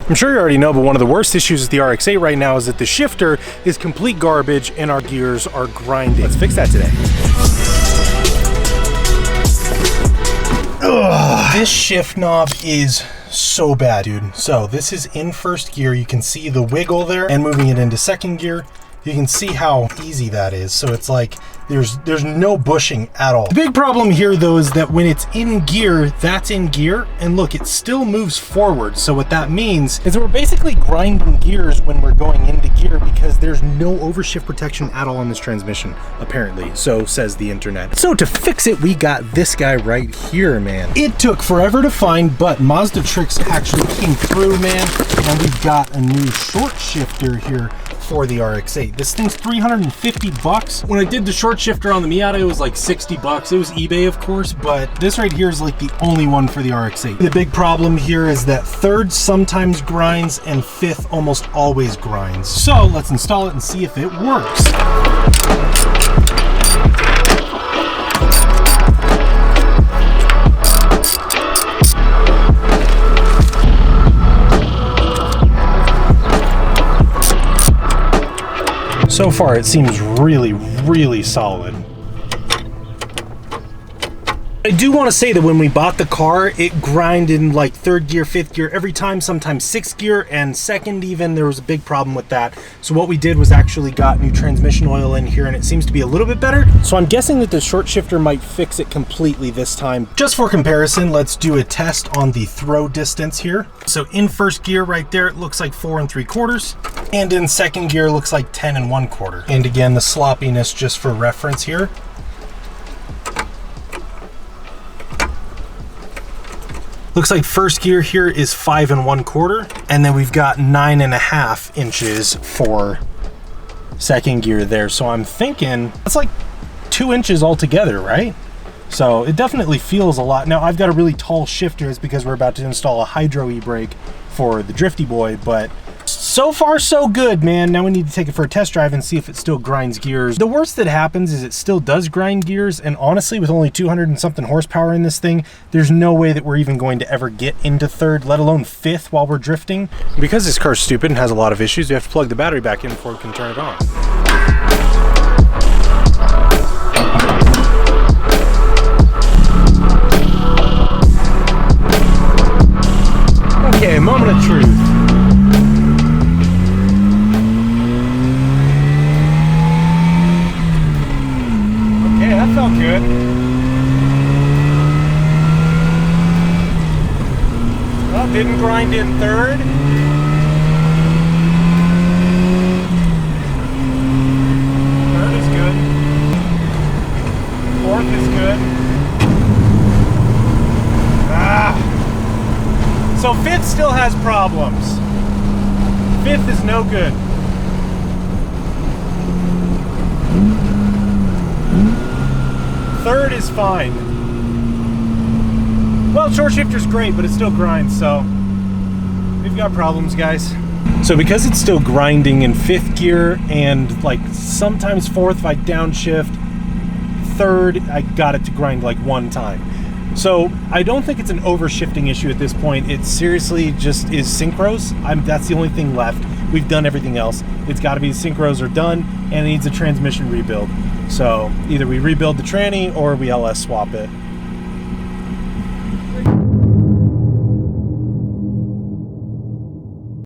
I'm sure you already know, but one of the worst issues with the RX-8 right now is that the shifter is complete garbage and our gears are grinding. Let's fix that today. Ugh, this shift knob is so bad, dude. So this is in first gear. You can see the wiggle there, and moving it into second gear, you can see how easy that is. So it's like there's no bushing at all. The big problem here though is that when it's in gear, that's in gear, and look, it still moves forward. So what that means is that we're basically grinding gears when we're going into gear because there's no overshift protection at all on this transmission, apparently. So says the internet. So to fix it, we got this guy right here, man. It took forever to find, but Mazdatrix actually came through, man, and we've got a new short shifter here for the RX-8. This thing's 350 bucks. When I did the short shifter on the Miata, it was like 60 bucks. It was eBay, of course, but this right here is like the only one for the RX-8. The big problem here is that third sometimes grinds and fifth almost always grinds. So let's install it and see if it works. So far, it seems really, really solid. I do want to say that when we bought the car, it grinded in like third gear, fifth gear every time, sometimes sixth gear, and second even. There was a big problem with that. So what we did was actually got new transmission oil in here, and it seems to be a little bit better. So I'm guessing that the short shifter might fix it completely this time. Just for comparison, let's do a test on the throw distance here. So in first gear right there, it looks like 4 3/4, and in second gear looks like 10 1/4. And again, the sloppiness just for reference here. Looks like first gear here is 5 1/4, and then we've got 9 1/2 inches for second gear there. So I'm thinking that's like 2 inches altogether, right? So it definitely feels a lot. Now I've got a really tall shifter. It's because we're about to install a hydro e-brake for the Drifty Boy, but so far so good, man. Now we need to take it for a test drive and see if it still grinds gears. The worst that happens is it still does grind gears, and honestly, with only 200 and something horsepower in this thing, there's no way that we're even going to ever get into third, let alone fifth while we're drifting. Because this car's stupid and has a lot of issues, we have to plug the battery back in before we can turn it on. Okay, moment of truth. Okay, that felt good. Well, didn't grind in third. Third is good. Fourth is good. So fifth still has problems. Fifth is no good. Third is fine. Well, short shifter's great, but it still grinds, so we've got problems, guys. So because it's still grinding in fifth gear and like sometimes fourth if I downshift, third I got it to grind like one time. So I don't think it's an overshifting issue at this point. It seriously just is synchros. That's the only thing left. We've done everything else. It's got to be synchros are done, and it needs a transmission rebuild. So either we rebuild the tranny or we LS swap it.